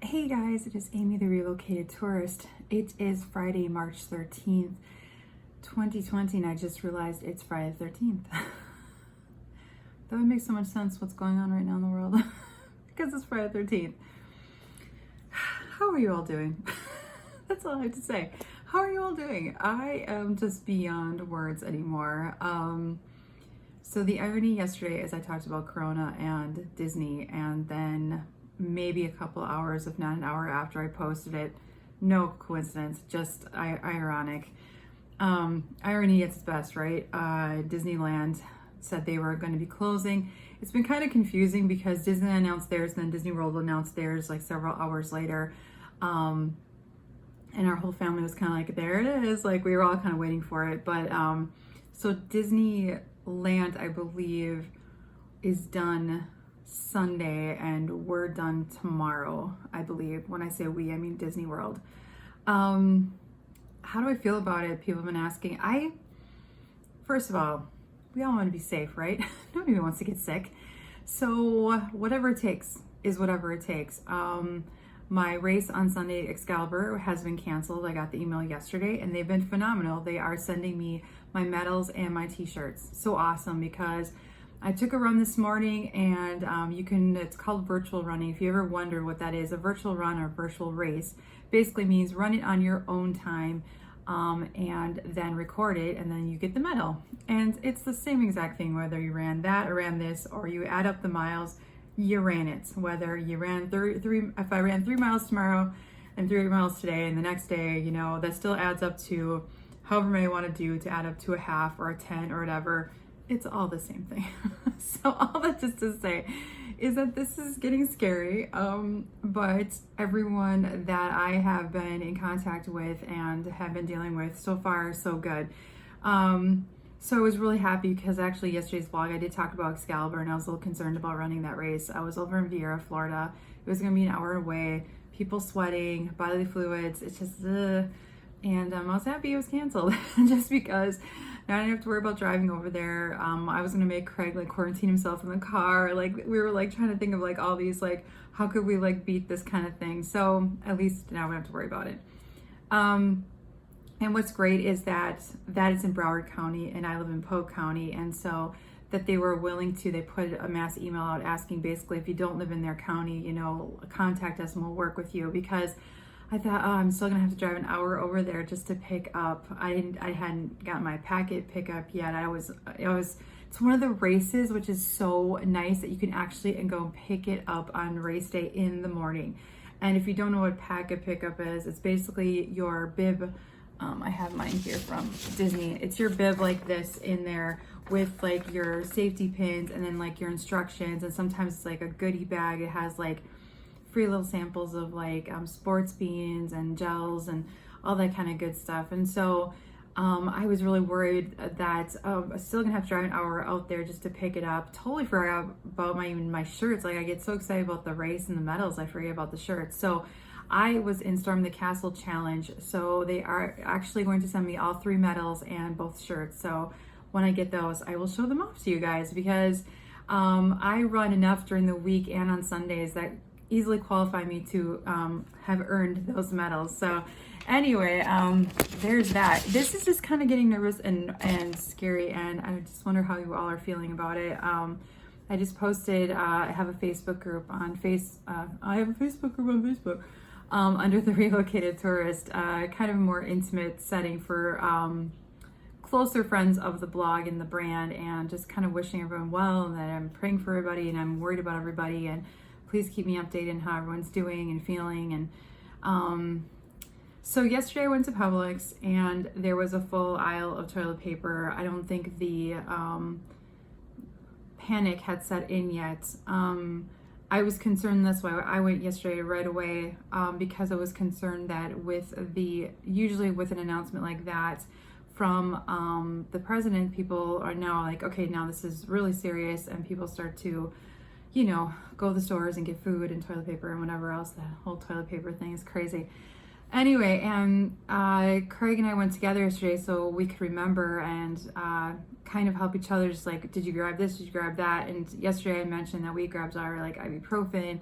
Hey guys, it is Amy the Relocated Tourist. It is Friday, March 13th, 2020, and I just realized it's Friday the 13th. That would make so much sense what's going on right now in the world because it's Friday the 13th. How are you all doing? That's all I have to say. How are you all doing? I am just beyond words anymore. So the irony yesterday is I talked about Corona and Disney, and then maybe a couple hours, if not an hour after I posted it, no coincidence, just ironic. Irony at its best, right? Disneyland said they were going to be closing. It's been kind of confusing because Disney announced theirs, and then Disney World announced theirs like several hours later. And our whole family was kind of like, there it is. Like, we were all kind of waiting for it. But so Disneyland, I believe, is done Sunday, and we're done tomorrow, I believe. When I say we, I mean Disney World. How do I feel about it? People have been asking. First of all, we all want to be safe, right? Nobody wants to get sick. So whatever it takes is whatever it takes. My race on Sunday, Excalibur, has been canceled. I got the email yesterday, and they've been phenomenal. They are sending me my medals and my t-shirts. So awesome, because I took a run this morning, and it's called virtual running. If you ever wonder what that is, a virtual run or virtual race basically means run it on your own time, and then record it, and then you get the medal. And it's the same exact thing, whether you ran that or ran this, or you add up the miles, you ran it. Whether you ran if I ran 3 miles tomorrow and 3 miles today, and the next day, that still adds up to however many I want to do to add up to a half or a 10 or whatever. It's all the same thing. So all that just to say is that this is getting scary, but everyone that I have been in contact with and have been dealing with so far, so good. So I was really happy because actually yesterday's vlog I did talk about Excalibur, and I was a little concerned about running that race. I was over in Vieira, Florida. It was going to be an hour away, people sweating, bodily fluids. It's just, and I was happy it was canceled just because now I didn't have to worry about driving over there. I was gonna make Craig like quarantine himself in the car. Like, we were like trying to think of like all these like, how could we like beat this kind of thing? So at least now we don't have to worry about it. And what's great is that is in Broward County, and I live in Polk County, and so that they were willing to, they put a mass email out asking basically if you don't live in their county, contact us and we'll work with you, because I thought, I'm still gonna have to drive an hour over there just to pick up. I hadn't got my packet pickup yet. It's one of the races, which is so nice that you can actually go pick it up on race day in the morning. And if you don't know what packet pickup is, it's basically your bib. I have mine here from Disney. It's your bib like this in there with like your safety pins and then like your instructions. And sometimes it's like a goodie bag. It has like free little samples of like sports beans and gels and all that kind of good stuff. And so I was really worried that I'm still gonna have to drive an hour out there just to pick it up. Totally forgot about my shirts. Like, I get so excited about the race and the medals, I forget about the shirts. So I was in Storm the Castle challenge, so they are actually going to send me all 3 medals and both shirts. So when I get those, I will show them off to you guys, because I run enough during the week and on Sundays that easily qualify me to have earned those medals. So anyway, there's that. This is just kind of getting nervous and scary, and I just wonder how you all are feeling about it. I just posted, I have a Facebook group on Facebook under the Relocated Tourist, kind of a more intimate setting for closer friends of the blog and the brand, and just kind of wishing everyone well, and that I'm praying for everybody and I'm worried about everybody, and please keep me updated on how everyone's doing and feeling. And so yesterday I went to Publix, and there was a full aisle of toilet paper. I don't think the panic had set in yet. I was concerned, that's why I went yesterday right away, because I was concerned that usually with an announcement like that from the president, people are now like, okay, now this is really serious, and people start to, go to the stores and get food and toilet paper and whatever else. The whole toilet paper thing is crazy. Anyway, and Craig and I went together yesterday so we could remember and kind of help each other, just like, did you grab this, did you grab that? And yesterday I mentioned that we grabbed our like ibuprofen,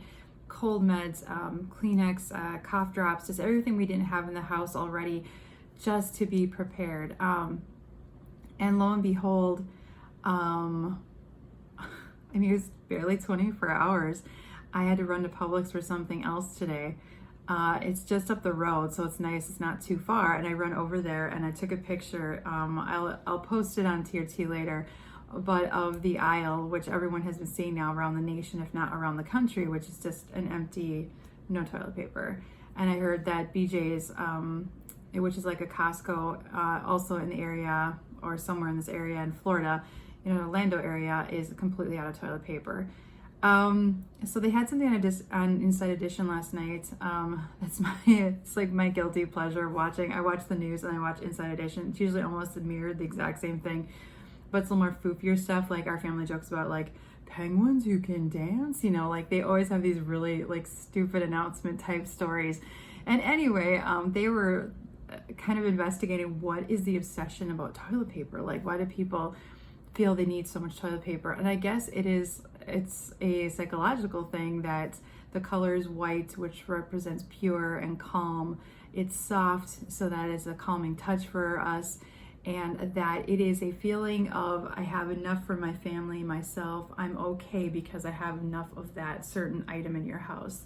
cold meds, Kleenex, cough drops, just everything we didn't have in the house already, just to be prepared. And lo and behold, I mean, it was barely 24 hours. I had to run to Publix for something else today. It's just up the road, so it's nice. It's not too far. And I run over there and I took a picture. I'll post it on TRT later, but of the aisle, which everyone has been seeing now around the nation, if not around the country, which is just an empty, no toilet paper. And I heard that BJ's, which is like a Costco, also in the area or somewhere in this area in Florida, in an Orlando area, is completely out of toilet paper. So they had something on Inside Edition last night. It's like my guilty pleasure watching. I watch the news and I watch Inside Edition. It's usually almost mirrored the exact same thing, but it's a little more foofier stuff. Like our family jokes about like penguins who can dance, you know, like they always have these really like stupid announcement type stories. And anyway, they were kind of investigating what is the obsession about toilet paper? Like, why do people feel they need so much toilet paper? And I guess it's a psychological thing that the color is white, which represents pure and calm. It's soft, so that is a calming touch for us, and that it is a feeling of I have enough for my family, myself, I'm okay because I have enough of that certain item in your house.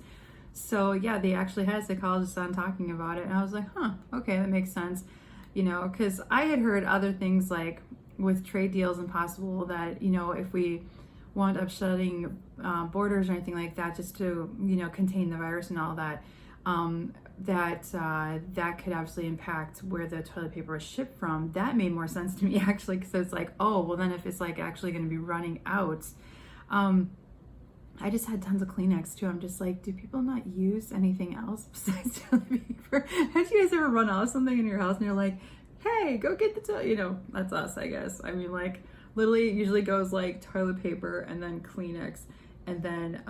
So yeah, they actually had a psychologist on talking about it, and I was like, huh, okay, that makes sense, you know, because I had heard other things like with trade deals and possible that, you know, if we wound up shutting borders or anything like that, just to, you know, contain the virus and all that, that could actually impact where the toilet paper is shipped from. That made more sense to me actually, because it's like, oh, well then if it's like actually going to be running out, I just had tons of Kleenex too. I'm just like, do people not use anything else besides toilet paper? Have you guys ever run out of something in your house and you're like, hey, go get the toilet, you know, that's us, I guess. I mean, like, literally, it usually goes like toilet paper and then Kleenex and then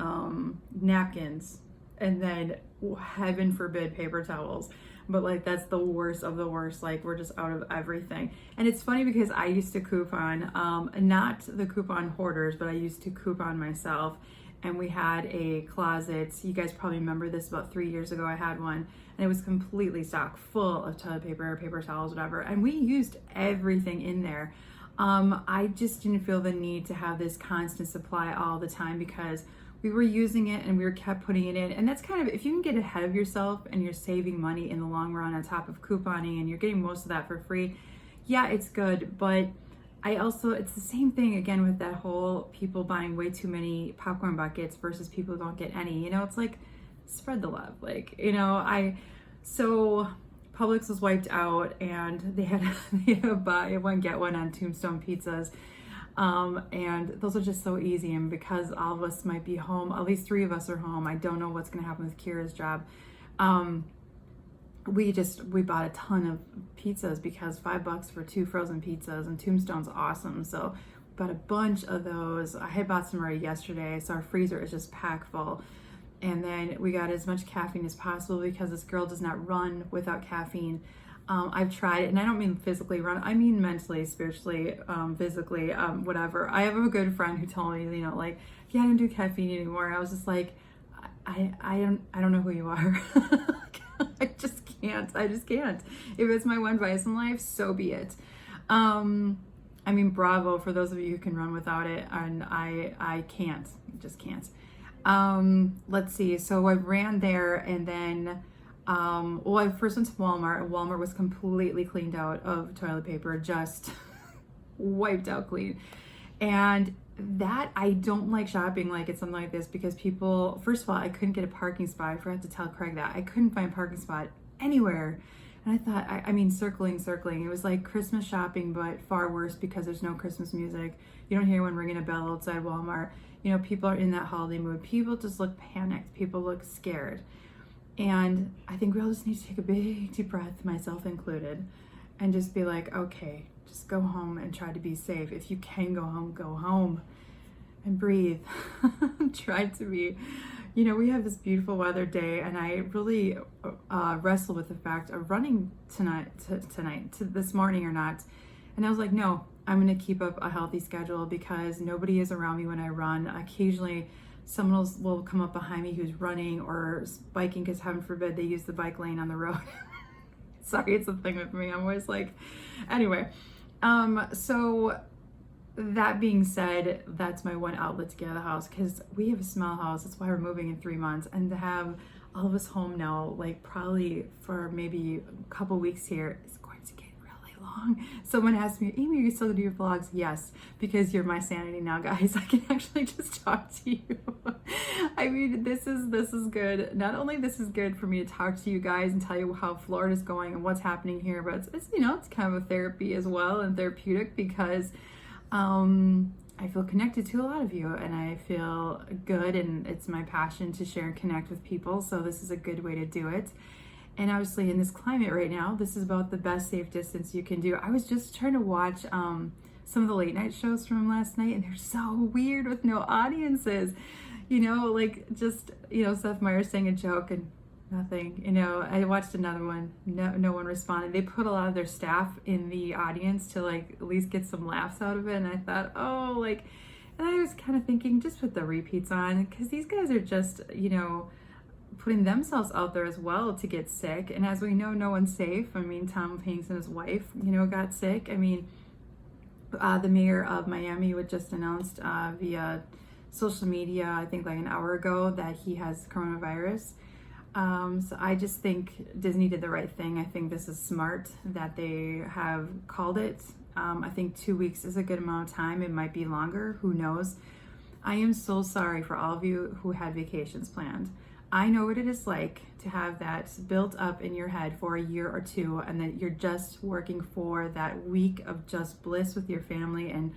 napkins and then, heaven forbid, paper towels. But like, that's the worst of the worst. Like, we're just out of everything. And it's funny because I used to coupon, not the coupon hoarders, but I used to coupon myself. And we had a closet. You guys probably remember this, about 3 years ago, I had one. And it was completely stocked full of toilet paper, paper towels, whatever. And we used everything in there. I just didn't feel the need to have this constant supply all the time because we were using it and we were kept putting it in. And that's kind of, if you can get ahead of yourself and you're saving money in the long run on top of couponing and you're getting most of that for free, yeah, it's good. But it's the same thing again with that whole people buying way too many popcorn buckets versus people who don't get any, you know, it's like, spread the love. Like, you know, so Publix was wiped out and they had a buy one, get one on Tombstone pizzas. And those are just so easy. And because all of us might be home, at least 3 of us are home. I don't know what's going to happen with Kira's job. We bought a ton of pizzas because $5 for 2 frozen pizzas, and Tombstone's awesome. So bought a bunch of those. I had bought some already yesterday. So our freezer is just packed full. And then we got as much caffeine as possible because this girl does not run without caffeine. I've tried it, and I don't mean physically run. I mean mentally, spiritually, physically, whatever. I have a good friend who told me, you know, like, yeah, I don't do caffeine anymore. I was just like, I don't know who you are. I just can't. If it's my one vice in life, so be it. I mean, bravo for those of you who can run without it, and I can't, just can't. Let's see. So I ran there, and then, I first went to Walmart. Walmart was completely cleaned out of toilet paper, just wiped out clean. And that, I don't like shopping like it's something like this because people, first of all, I couldn't get a parking spot. I forgot to tell Craig that. I couldn't find a parking spot anywhere. And I thought, I mean, circling. It was like Christmas shopping, but far worse because there's no Christmas music. You don't hear anyone ringing a bell outside Walmart. You know, people are in that holiday mood. People just look panicked. People look scared. And I think we all just need to take a big deep breath, myself included, and just be like, okay, just go home and try to be safe. If you can go home and breathe. Try to be, you know, we have this beautiful weather day, and I really wrestle with the fact of running this morning or not. And I was like, no, I'm going to keep up a healthy schedule because nobody is around me when I run. Occasionally someone will come up behind me who's running or biking, because heaven forbid they use the bike lane on the road. Sorry, it's a thing with me. I'm always like, anyway. So that being said, that's my one outlet to get out of the house, because we have a small house. That's why we're moving in 3 months, and to have all of us home now, like probably for maybe a couple weeks here, is going to get really long. Someone asked me, Amy, you still do your vlogs? Yes, because you're my sanity now, guys. I can actually just talk to you. I mean, this is good. Not only this is good for me to talk to you guys and tell you how Florida's going and what's happening here, but it's you know, it's kind of a therapy as well, and therapeutic, because I feel connected to a lot of you, and I feel good, and it's my passion to share and connect with people. So this is a good way to do it. And obviously in this climate right now, this is about the best safe distance you can do. I was just trying to watch some of the late night shows from last night, and they're so weird with no audiences. You know, like just, you know, Seth Meyers saying a joke and nothing. You know, I watched another one, no one responded. They put a lot of their staff in the audience to like at least get some laughs out of it, and I thought, oh, like, and I was kind of thinking, just put the repeats on, because these guys are just, you know, putting themselves out there as well to get sick. And as we know, no one's safe. I mean, Tom Hanks and his wife, you know, got sick. I mean, the mayor of Miami would just announced via social media, I think like an hour ago, that he has coronavirus. So I just think Disney did the right thing. I think this is smart that they have called it. I think 2 weeks is a good amount of time. It might be longer, who knows. I am so sorry for all of you who had vacations planned. I know what it is like to have that built up in your head for a year or two, and that you're just working for that week of just bliss with your family, and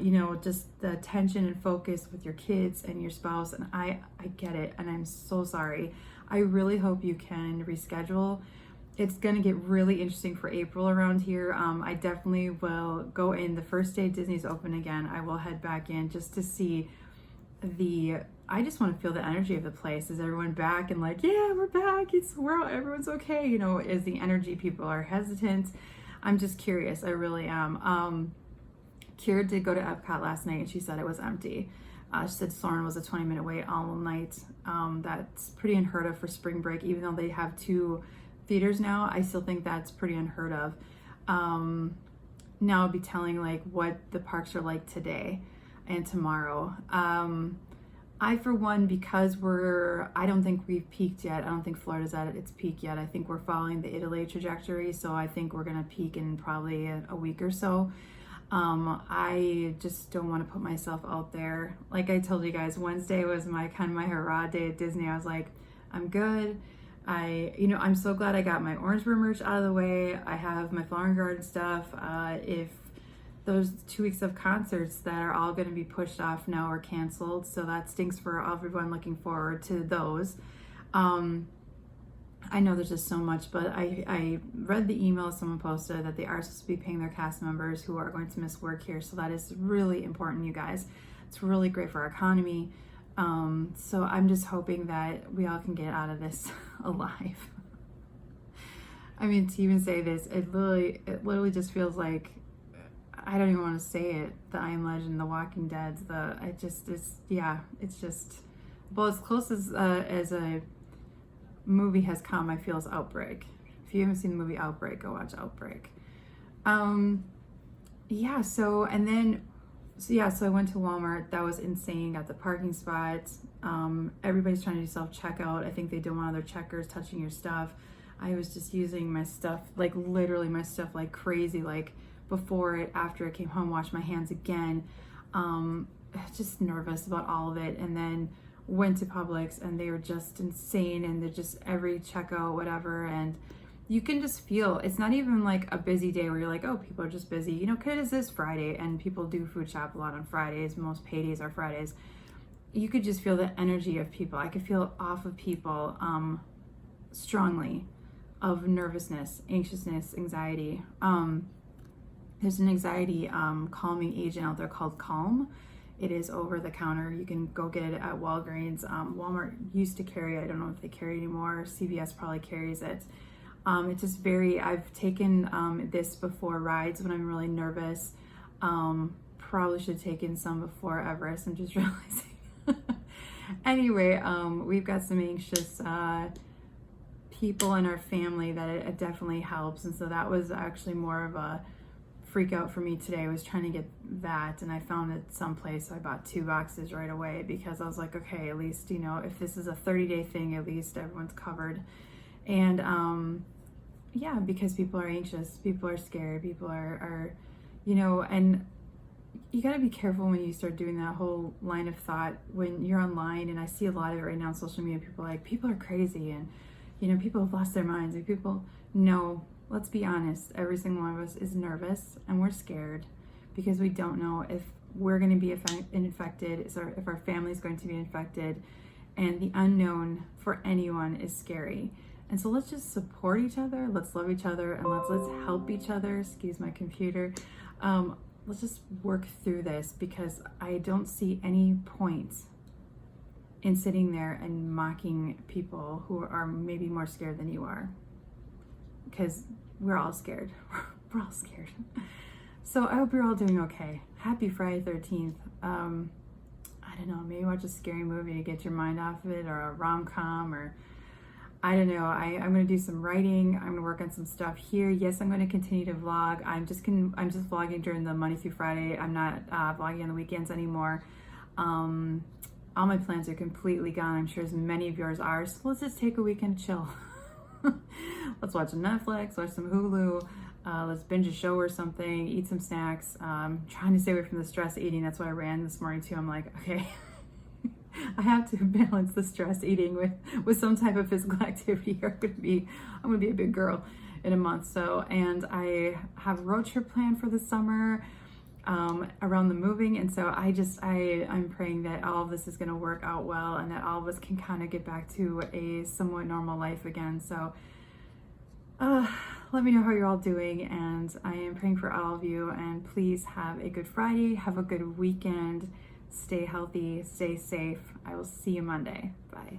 you know, just the attention and focus with your kids and your spouse. And I get it, and I'm so sorry. I really hope you can reschedule. It's going to get really interesting for April around here. I definitely will go in the first day Disney's open again. I will head back in just to see I just want to feel the energy of the place. Is everyone back and like, yeah, we're back. Everyone's okay. You know, is the energy, people are hesitant. I'm just curious. I really am. Kira did go to Epcot last night, and she said it was empty. She said Soarin' was a 20-minute wait all night. That's pretty unheard of for spring break. Even though they have 2 theaters now, I still think that's pretty unheard of. Now I'll be telling like what the parks are like today and tomorrow. I, for one, because I don't think we've peaked yet. I don't think Florida's at its peak yet. I think we're following the Italy trajectory. So I think we're going to peak in probably a week or so. I just don't want to put myself out there. Like I told you guys, Wednesday was my hurrah day at Disney. I was like, I'm good. I'm so glad I got my Orangeburg merch out of the way. I have my Flower and Garden stuff. If those 2 weeks of concerts that are all going to be pushed off now are canceled, so that stinks for everyone looking forward to those. I know there's just so much, but I read the email someone posted that they are supposed to be paying their cast members who are going to miss work here. So that is really important, you guys. It's really great for our economy. So I'm just hoping that we all can get out of this alive. I mean, to even say this, it literally just feels like, I don't even want to say it, the I Am Legend, the Walking Dead, it's just, well, as close as a movie has come, I feel, is Outbreak. If you haven't seen the movie Outbreak, go watch Outbreak. So I went to Walmart. That was insane. Got the parking spot. Everybody's trying to do self-checkout. I think they don't want other checkers touching your stuff. I was just using my stuff, like literally my stuff like crazy, like before it, after I came home, washed my hands again. Just nervous about all of it. And then went to Publix, and they were just insane, and they're just every checkout, whatever. And you can just feel, it's not even like a busy day where you're like, oh, people are just busy. You know, it is Friday, and people do food shop a lot on Fridays. Most paydays are Fridays. You could just feel the energy of people. I could feel off of people strongly, of nervousness, anxiousness, anxiety. There's an anxiety calming agent out there called Calm. It is over the counter. You can go get it at Walgreens. Walmart used to carry it. I don't know if they carry it anymore. CVS probably carries it. It's just I've taken this before rides when I'm really nervous. Probably should have taken some before Everest. I'm just realizing. Anyway, we've got some anxious people in our family that it definitely helps, and so that was actually more of a freak out for me today. I was trying to get that, and I found it someplace, so I bought 2 boxes right away because I was like, okay, at least, you know, if this is a 30-day thing, at least everyone's covered. And yeah, because people are anxious, people are scared, people are you know, and you got to be careful when you start doing that whole line of thought when you're online. And I see a lot of it right now on social media. People are like, people are crazy, and you know, people have lost their minds. And people, no, let's be honest. Every single one of us is nervous and we're scared because we don't know if we're going to be infected, if our family is going to be infected, and the unknown for anyone is scary. And so let's just support each other. Let's love each other, and let's help each other. Excuse my computer. Let's just work through this because I don't see any point in sitting there and mocking people who are maybe more scared than you are, because we're all scared. We're all scared. So I hope you're all doing okay. Happy Friday 13th. I don't know, maybe watch a scary movie to get your mind off of it, or a rom-com, or I don't know. I'm going to do some writing. I'm going to work on some stuff here. Yes, I'm going to continue to vlog. I'm just vlogging during the Monday through Friday. I'm not vlogging on the weekends anymore. All my plans are completely gone. I'm sure as many of yours are. So let's just take a weekend to chill. Let's watch some Netflix, watch some Hulu. Let's binge a show or something, eat some snacks. Trying to stay away from the stress eating. That's why I ran this morning too. I'm like, okay, I have to balance the stress eating with some type of physical activity. I'm gonna be a big girl in a month. So, and I have a road trip planned for the summer around the moving. And so I'm praying that all of this is gonna work out well, and that all of us can kind of get back to a somewhat normal life again. So let me know how you're all doing, and I am praying for all of you. And please have a good Friday, have a good weekend. Stay healthy, stay safe. I will see you Monday. Bye.